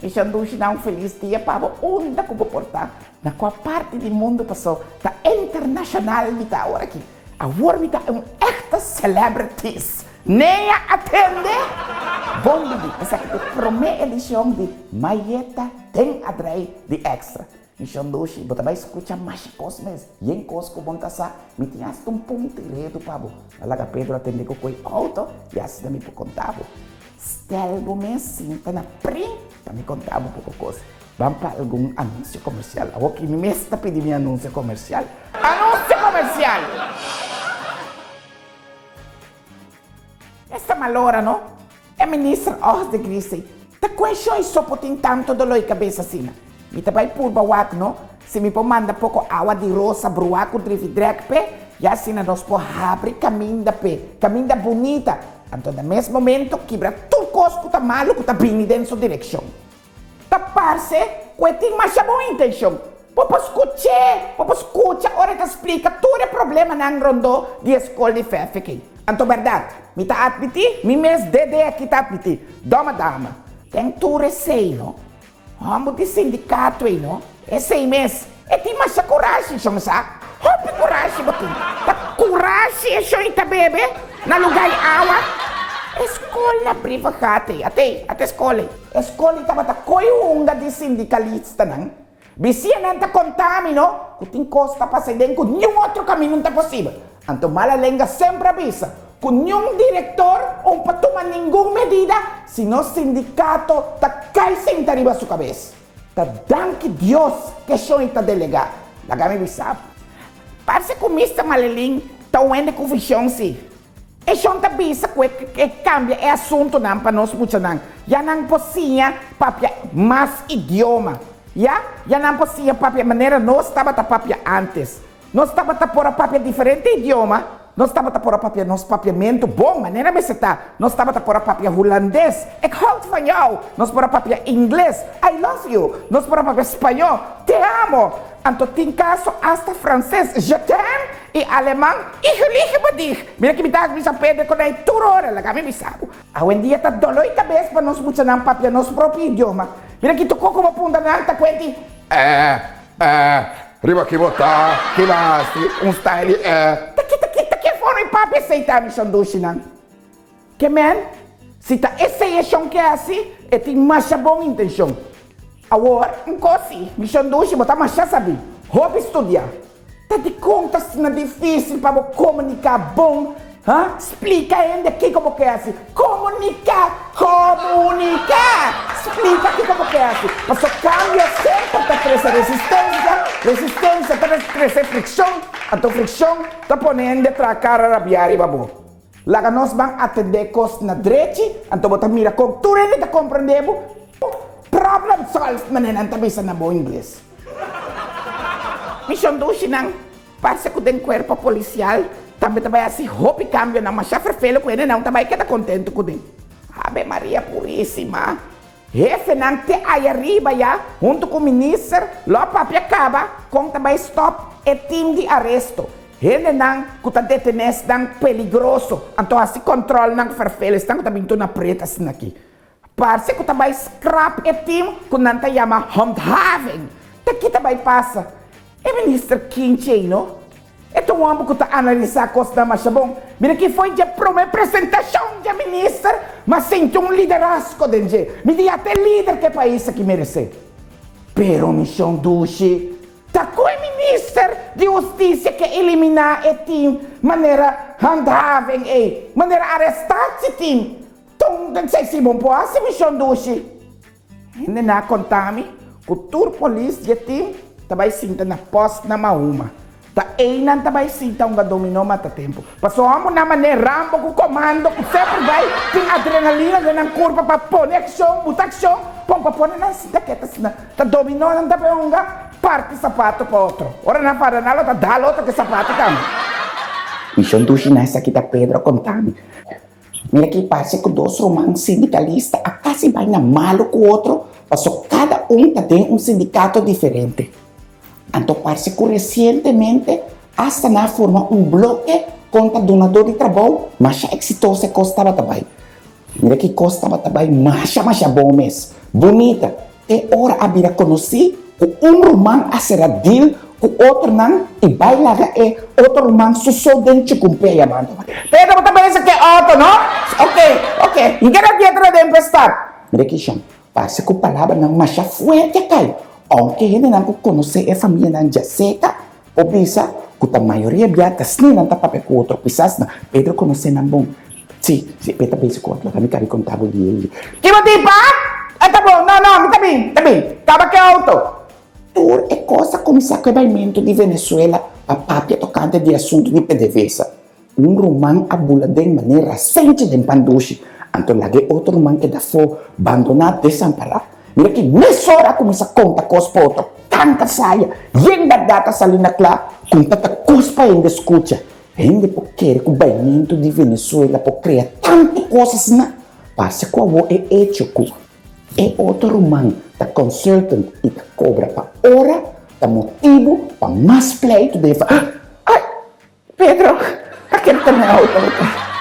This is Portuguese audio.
Ishandushi na feliz dia para onde que vou portar. Na qual parte do mundo passou, tá internacional me tá agora aqui. Agora me tá echte celebrities. Nem a atende. Bom dia, essa aqui é a primeira edição de Maieta tem Adrei de Extra. Ishandushi, você vai escutar mais coisas mesmo. E em coisas que vão passar, me tinha hasta ponto direito, pabo. Alaga Pedro atende com o auto e assim me por contar. Stelbo me sinta na prim para me contar pouco coisa. Vamos para algum anúncio comercial. Ok, me está pedindo anúncio comercial. Anúncio comercial! Esta malora, não? É ministra Os de Grise. Tá question e só tem tanto dolor de cabeça assim. Me vai por bawak, não? Se me pode mandar pouco água de rosa, bruaco, drividrek, e assim nós podemos abrir caminho da bonita. Então, no mesmo momento, quebra tudo que está malo, que está vindo dentro da direção. Tapar-se, que tem mais boa intenção. Pode escutar, ora te explica todo o problema na rondo de escola de fé. Então, verdade, me está admitindo, me mesmo dede aqui está admitindo. Dama, tem tu receio, não? Vamos de sindicato aí, não? É 6 meses. E tem mais coragem, não sabe? Rompe coragem, botinho. Tá coragem, é só tá bebê? Na lugar de água? Escola privada, até escola. Escola estava tá coiunga de sindicalista, não? Vizinha não tá contamino, que tem costa para sair dentro, nenhum outro caminho não tá possível. Então, Malalenga sempre avisa, que nenhum diretor não pode tomar nenhuma medida, se no sindicato tá cai sem arriba sua cabeça. Tá danke Deus que só está delegado. La gami bisab. Parece que o Mr. Maleling tá uende com visão, sim. E só tá bisa que cambia é assunto não para nós muito não. Já não possível papia mais idioma. Já não possível papia maneira nós estava tá papia antes. Nós estava tá por a papia diferente idioma. Nós estava tá por a papia nosso papiamento bom maneira me tá. Nós estava tá por a papia holandês. Ik houd van jou. Nós por a papia inglês. I love you. Nós por a papia espanhol. Te amo. Então tem caso hasta francês. Je t'aime. E alemão. Ich liebe dich. Mira que me dá a Pedro quando é tudo hora. Lá que me sabe. Hoje em dia tá dolor de cabeça para nós muito não papia nosso próprio idioma. Mira que tocou como punta na tá quente. Prima que botar, que nasce, style, que fora papi aceitar me sanduíche não? Que man? Se tá essa que é assim, tem mais boa intenção. Agora, coisa, me sanduíche botar mais sabe. Hobby estudar. Tá de conta se não é difícil para comunicar bom. Explica ainda aqui como que é assim. Comunicar. Explica aqui como que é assim. Mas só cambia sempre para crescer resistência para crescer fricção. Então fricção está ponendo para a cara rabiar e babu. Lá nós vamos atender coisas na direita. Então você mira com tudo ele está compreendendo. Problem solved, mas não está pensando na bom inglês. Missão do Chinang, parece que tem corpo policial. Também vai assim, roupa e cambio, não, mas já ferfelo com ele, não, também que tá contente com ele. Ave Maria Puríssima. Jefe não te aí arriba já, junto com o ministro, lá papi acaba, com também stop e time de arresto. Ele não, que tá detenido, não peligroso, então assim controle não ferfelo, estão também na preta assim aqui. Parece que também scrap e time, que não te chama handhaving. Daqui também passa. E ministro Kinche, não? Então o homem que está analisando a coisa da marcha bom, mira que foi de primeira apresentação de ministro, mas sente liderazgo dentro. Me diz até líder que país que merece. Pero missão duche, tá com o ministro de justiça que eliminar o time, maneira handhaving, maneira arrestar esse time. Então, não sei se bom pode missão duche. Ainda não contame, que o tour polícia de time, também sinta na posta na mauma. Tá aí não também sinta dominou mata tempo. Passou a na maneira rambo com comando, que sempre vai, tem adrenalina na curva para pôr ação, botar ação, para pôr na daquela tá dominou não também parte sapato para outro. Ora na para nada tá dá outro que sapato também. Missão do chinês aqui da Pedro contame. Mira que parece que dois romanos sindicalistas a quase vai na malo com o outro, passou cada tem sindicato diferente. Então parece que recentemente hasta na forma bloque contra donador de trabalho, mas exitoso costava também. Mira que costava também, mas bom mesmo, bonita. E ora abira conosci que romano a ser deal, que outro não, e vai lá outro romano só dentro com pé e amando. Pedro, você pensa que é outro, não? Ok. E que era dentro de empestar? Mira que chama, parece que a palavra não mas já foi até cai. Aunque ele não conhece a família não já seca, ou bisa, que a maioria biata sni não tá papel com outro, pisas na, Pedro conhece não bom. Sim, Pedro pensa com outro, kami cari contavo ele. Que motivo? Tá bom, não, tá bem. Tava que auto. Tour é coisa como sacramento de Venezuela, a papia tocante de assunto de PDVSA. Romano abula de maneira sente de pandushi. Anto lagi outro romano que da fo abandonado desamparado. Mira que nessa hora começa a conta cospa outro. Tanta saia. Yen da data salina clá. Conta ta cospa ainda escuta. Ainda porque que o baimento de Venezuela por criar tantas coisas na. Passa com a avó é ético. É outro romano, da consultant e da cobra para hora, da motivo para mais pleito de... Ai, Pedro, aquele também é outro.